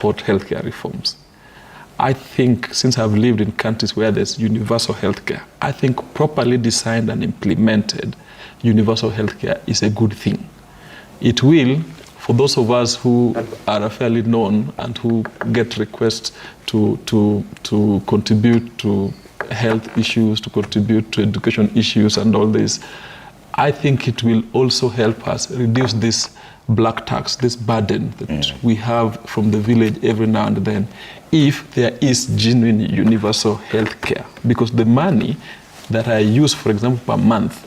healthcare reforms. I think, since I've lived in countries where there's universal healthcare, I think properly designed and implemented universal healthcare is a good thing. It will, for those of us who are fairly known and who get requests to contribute to health issues, to contribute to education issues and all this, I think it will also help us reduce this black tax, this burden that we have from the village every now and then, if there is genuine universal health care. Because the money that I use, for example, per month,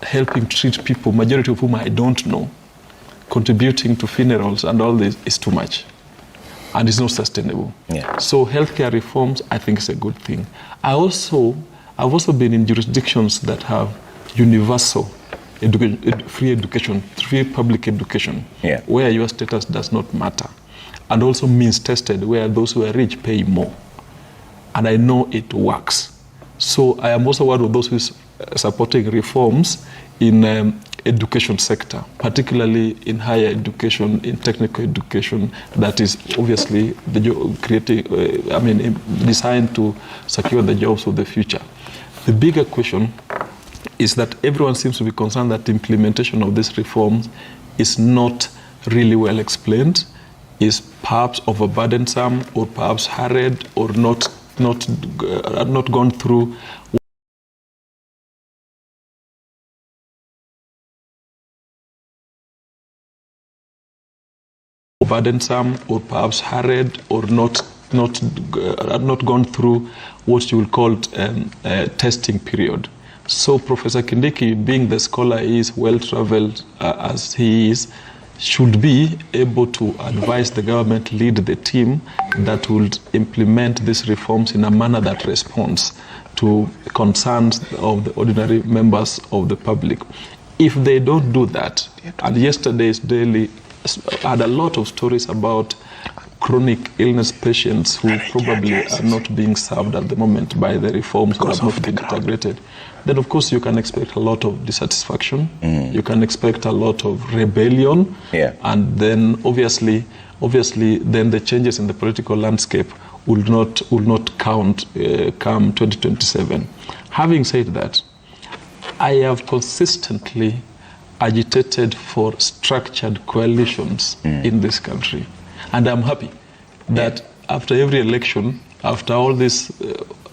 helping treat people, majority of whom I don't know, contributing to funerals and all this, is too much. And it's not sustainable. Yeah. So healthcare reforms, I think, is a good thing. I've also been in jurisdictions that have universal free education, free public education, where your status does not matter. And also means tested, where those who are rich pay more. And I know it works. So I am also one of those who is supporting reforms in education sector, particularly in higher education, in technical education, that is obviously designed to secure the jobs of the future. The bigger question is that everyone seems to be concerned that the implementation of these reforms is not really well explained, is perhaps overburdensome, or perhaps hurried, or not gone through burdensome, or perhaps hurried, or not gone through what you will call a testing period. So Professor Kindiki, being the scholar he is, well-traveled as he is, should be able to advise the government, lead the team that will implement these reforms in a manner that responds to concerns of the ordinary members of the public. If they don't do that, and yesterday's Daily had a lot of stories about chronic illness patients who probably are not being served at the moment by the reforms that have not been integrated, then of course you can expect a lot of dissatisfaction, you can expect a lot of rebellion, and then obviously then the changes in the political landscape will not count come 2027. Having said that, I have consistently agitated for structured coalitions in this country. And I'm happy that after every election, after all this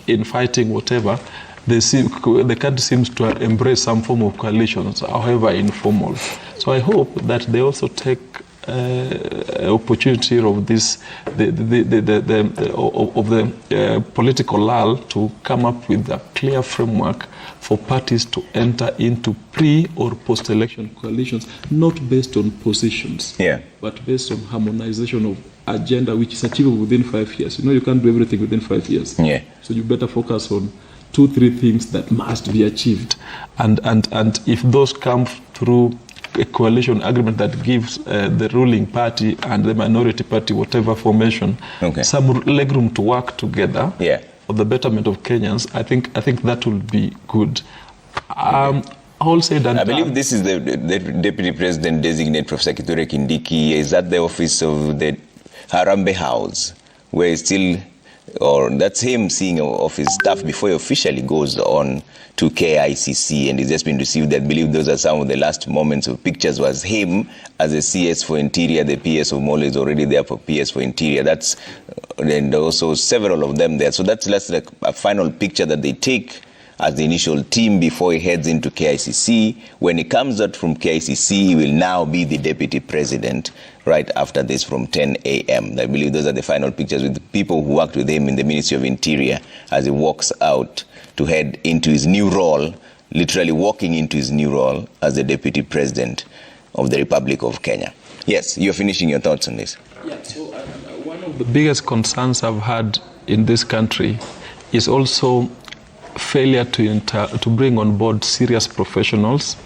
infighting, whatever, the country seems to embrace some form of coalitions, however informal. So I hope that they also take opportunity of this, the political lull, to come up with a clear framework for parties to enter into pre or post-election coalitions, not based on positions, but based on harmonization of agenda, which is achievable within 5 years. You know, you can't do everything within 5 years. So you better focus on 2-3 things that must be achieved. And if those come through a coalition agreement that gives the ruling party and the minority party, whatever formation, some legroom to work together for the betterment of Kenyans, I think that will be good. All said and I believe this is the Deputy President designate, Professor Kindiki, is at the office of the Harambee House, where he's still, or that's him seeing of his staff before he officially goes on to KICC, and he's just been received. I believe those are some of the last moments of pictures, was him as a CS for Interior. The PS of Molo is already there for PS for Interior. That's, and also several of them there. So that's like a final picture that they take as the initial team before he heads into KICC. When he comes out from KICC, he will now be the Deputy President right after this from 10 a.m. I believe those are the final pictures with the people who worked with him in the Ministry of Interior as he walks out to head into his new role, literally walking into his new role as the Deputy President of the Republic of Kenya. Yes, you're finishing your thoughts on this. Yeah, so one of the biggest concerns I've had in this country is also failure to bring on board serious professionals,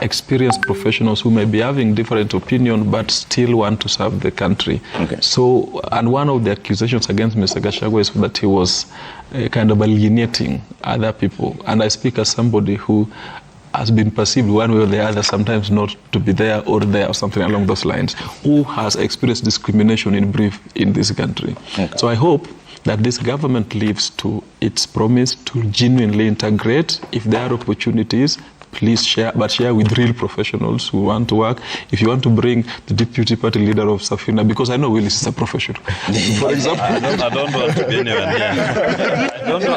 experienced professionals who may be having different opinion but still want to serve the country. So, and one of the accusations against Mr. Gachagua is that he was kind of alienating other people. And I speak as somebody who has been perceived one way or the other, sometimes not to be there or there or something along those lines, who has experienced discrimination in brief in this country. Okay. So I hope that this government lives to its promise to genuinely integrate. If there are opportunities, please share, but share with real professionals who want to work. If you want to bring the deputy party leader of Safina, because I know Willis is a professional. For example, I don't want to be anywhere near.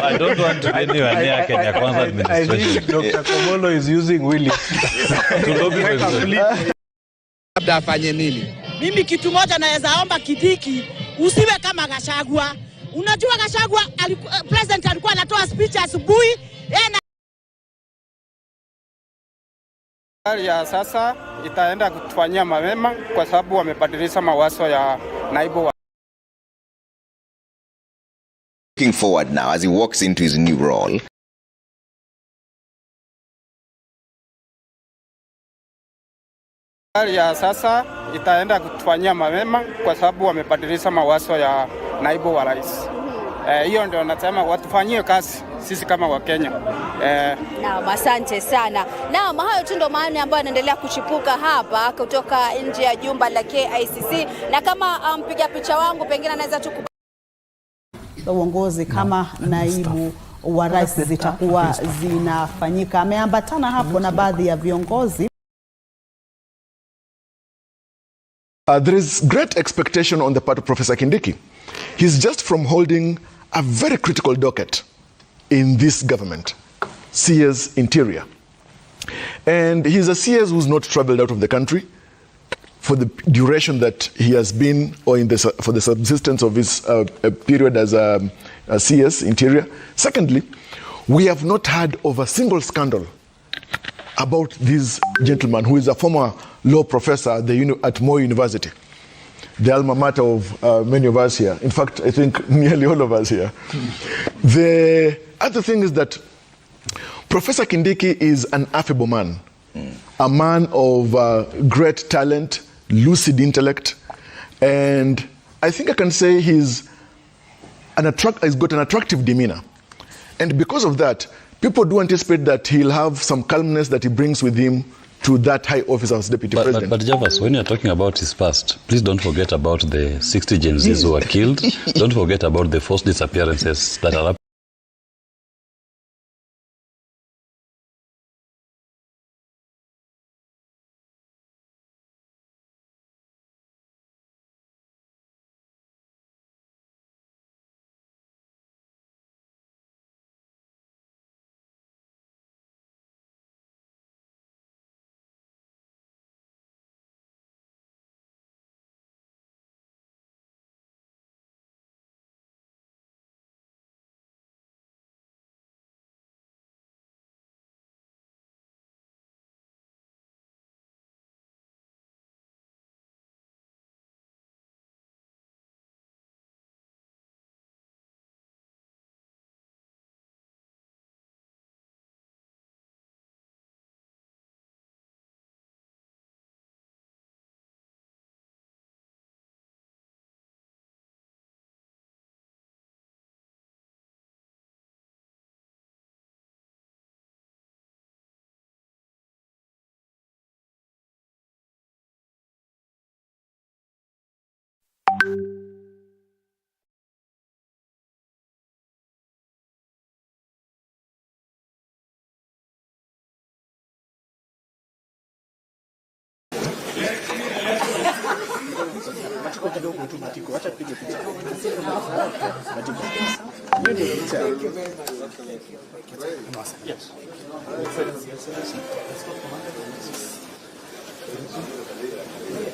I don't want to be anywhere near Kenya Kwanza administration. I think Dr. Komolo is using Willis to lobby for labda afanye nini? Mimi kitu moja naweza omba Kindiki, usiwe kama Gachagua. Unajua Gachagua president alikuwa anatoa speech asubuhi, ya sasa itaenda kutufanyia mapema kwa sababu wamebadilisha mawazo ya naibu wa. Looking forward now as he walks into his new role. Ya sasa itaenda kutufanyia mapema kwa sababu wamebadilisha mawazo ya naibu wa rais. Hiyo ndio nasema watufanyie kazi sisi kama Wakenya. Naam, asante sana. Naam, hayo tu ndio maana ambayo yanaendelea kuchipuka hapa kutoka nje ya jumba la KICC, na kama mpiga picha wangu pengine anaweza tu uongozi kama naibu wa rais zitakuwa zinafanyika. Ameambatana hapo na baadhi ya viongozi. There is great expectation on the part of Professor Kindiki. He's just from holding a very critical docket in this government, CS Interior. And he's a CS who's not traveled out of the country for the duration that he has been, or for the subsistence of his period as a CS Interior. Secondly, we have not heard of a single scandal about this gentleman who is a former law professor at Moi University, the alma mater of many of us here. In fact, I think nearly all of us here. The other thing is that Professor Kindiki is an affable man, a man of great talent, lucid intellect, and I think I can say he's got an attractive demeanor. And because of that, people do anticipate that he'll have some calmness that he brings with him to that high office as deputy president. But Javas, when you're talking about his past, please don't forget about the 60 Gen Zs who were killed. Don't forget about the forced disappearances that are happening.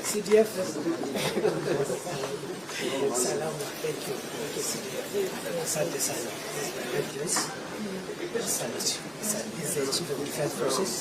CDF. Salam, thank you. Asante sana. This is the Chief of Defense Forces.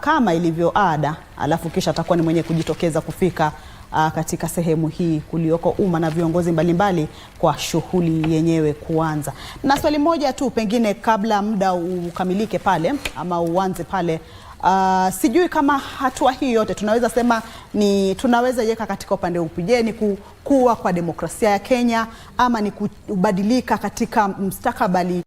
Kama ilivyo ada, alafu kisha atakuwa ni mwenye kujitokeza kufika katika sehemu hii kulioko umma na viongozi mbalimbali kwa shughuli yenyewe kuanza. Na swali moja tu pengine kabla muda ukamilike pale ama uanze pale, sijui kama hatua hii yote tunaweza sema ni tunaweza yeka katika upande upi? Je, ni kukua kwa demokrasia ya Kenya ama ni kubadilika katika mustakabali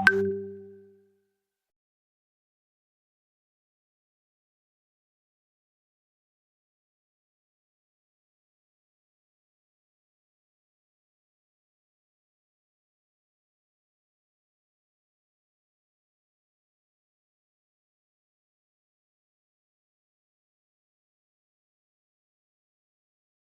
you.